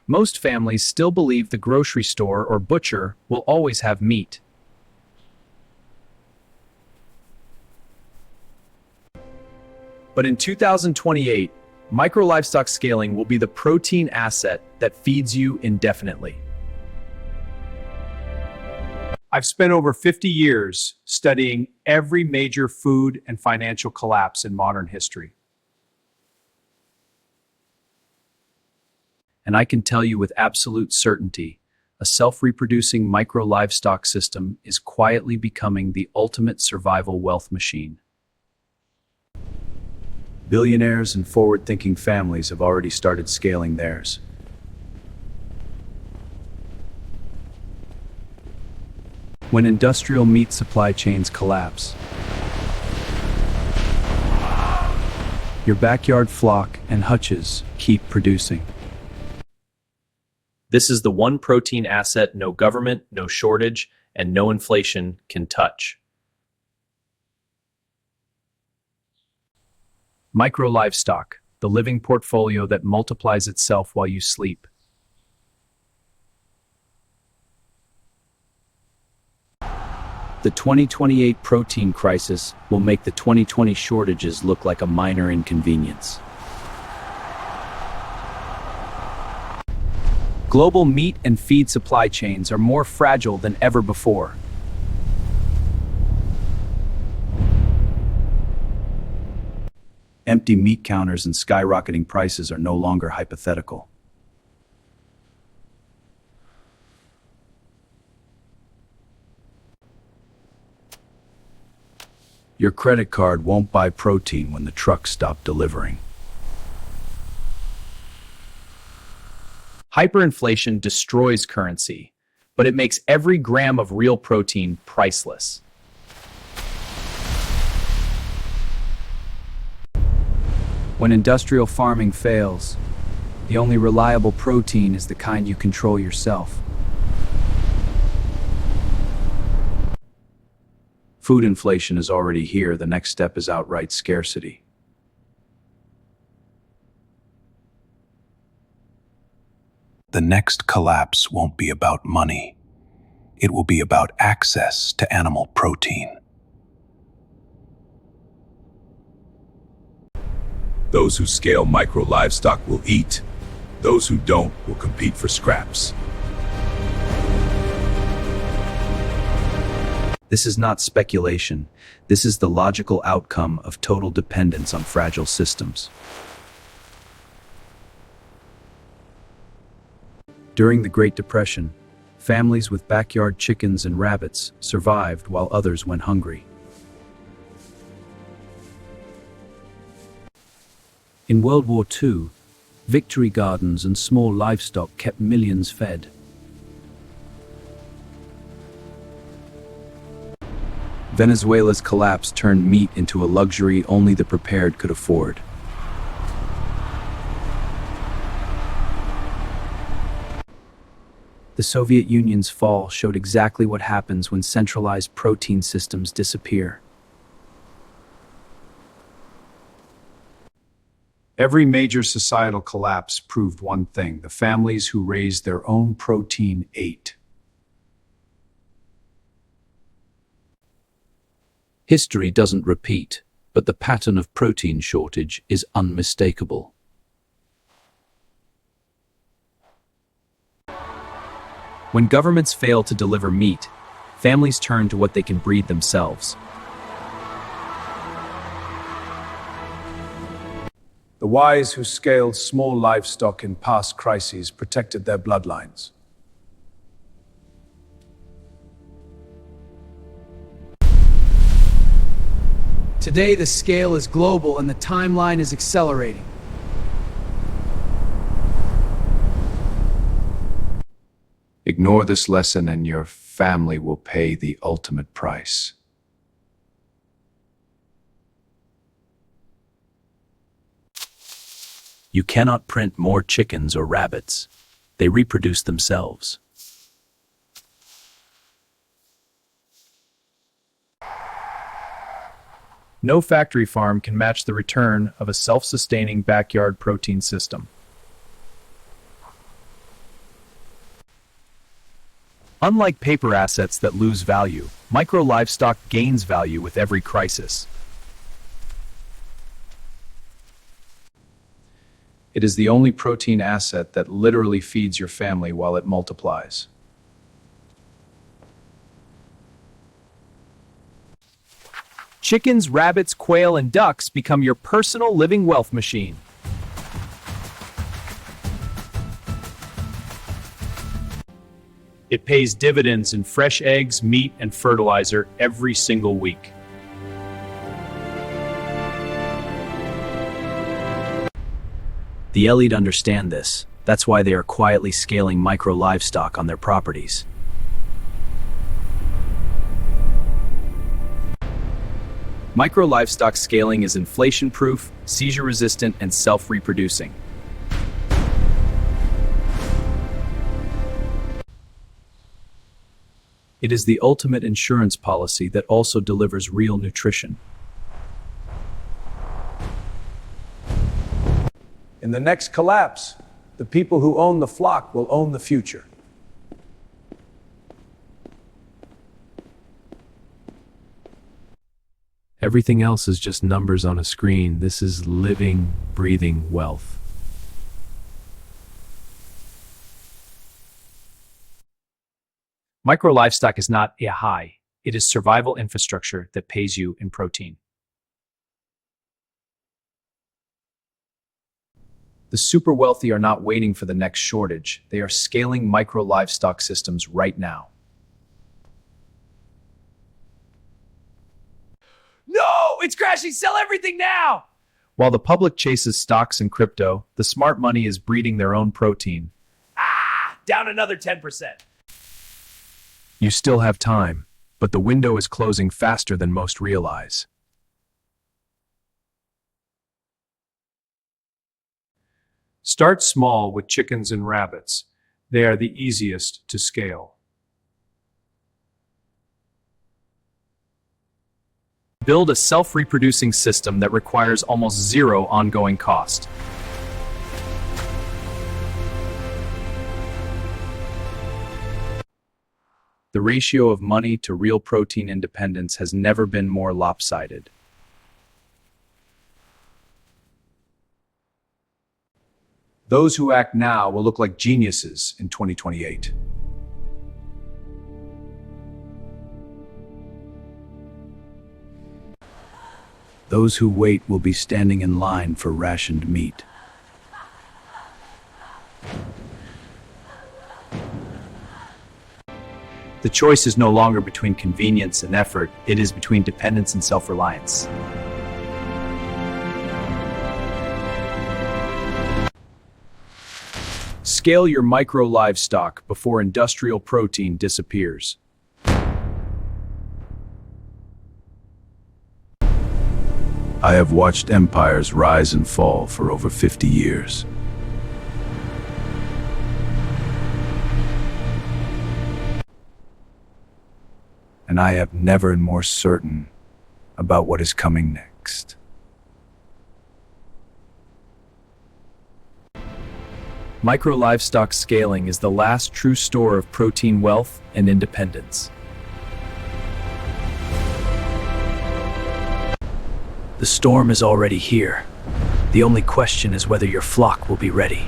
Most families still believe the grocery store or butcher will always have meat. But in 2028, micro-livestock scaling will be the protein asset that feeds you indefinitely. I've spent over 50 years studying every major food and financial collapse in modern history. And I can tell you with absolute certainty, a self-reproducing micro-livestock system is quietly becoming the ultimate survival wealth machine. Billionaires and forward-thinking families have already started scaling theirs. When industrial meat supply chains collapse, your backyard flock and hutches keep producing. This is the one protein asset no government, no shortage, and no inflation can touch. Micro-livestock, the living portfolio that multiplies itself while you sleep. The 2028 protein crisis will make the 2020 shortages look like a minor inconvenience. Global meat and feed supply chains are more fragile than ever before. Empty meat counters and skyrocketing prices are no longer hypothetical. Your credit card won't buy protein when the trucks stop delivering. Hyperinflation destroys currency, but it makes every gram of real protein priceless. When industrial farming fails, the only reliable protein is the kind you control yourself. Food inflation is already here. The next step is outright scarcity. The next collapse won't be about money. It will be about access to animal protein. Those who scale micro-livestock will eat. Those who don't will compete for scraps. This is not speculation. This is the logical outcome of total dependence on fragile systems. During the Great Depression, families with backyard chickens and rabbits survived while others went hungry. In World War II, victory gardens and small livestock kept millions fed. Venezuela's collapse turned meat into a luxury only the prepared could afford. The Soviet Union's fall showed exactly what happens when centralized protein systems disappear. Every major societal collapse proved one thing: the families who raised their own protein ate. History doesn't repeat, but the pattern of protein shortage is unmistakable. When governments fail to deliver meat, families turn to what they can breed themselves. The wise who scaled small livestock in past crises protected their bloodlines. Today, the scale is global and the timeline is accelerating. Ignore this lesson and your family will pay the ultimate price. You cannot print more chickens or rabbits. They reproduce themselves. No factory farm can match the return of a self-sustaining backyard protein system. Unlike paper assets that lose value, micro-livestock gains value with every crisis. It is the only protein asset that literally feeds your family while it multiplies. Chickens, rabbits, quail, and ducks become your personal living wealth machine. It pays dividends in fresh eggs, meat, and fertilizer every single week. The elite understand this. That's why they are quietly scaling micro-livestock on their properties. Micro-livestock scaling is inflation-proof, seizure-resistant, and self-reproducing. It is the ultimate insurance policy that also delivers real nutrition. In the next collapse, the people who own the flock will own the future. Everything else is just numbers on a screen. This is living, breathing wealth. Micro-livestock is not a high. It is survival infrastructure that pays you in protein. The super wealthy are not waiting for the next shortage. They are scaling micro-livestock systems right now. No, it's crashing. Sell everything now. While the public chases stocks and crypto, the smart money is breeding their own protein. Down another 10%. You still have time, but the window is closing faster than most realize. Start small with chickens and rabbits. They are the easiest to scale. Build a self-reproducing system that requires almost zero ongoing cost. The ratio of money to real protein independence has never been more lopsided. Those who act now will look like geniuses in 2028. Those who wait will be standing in line for rationed meat. The choice is no longer between convenience and effort, it is between dependence and self-reliance. Scale your micro-livestock before industrial protein disappears. I have watched empires rise and fall for over 50 years. And I have never been more certain about what is coming next. Micro-livestock scaling is the last true store of protein wealth and independence. The storm is already here. The only question is whether your flock will be ready.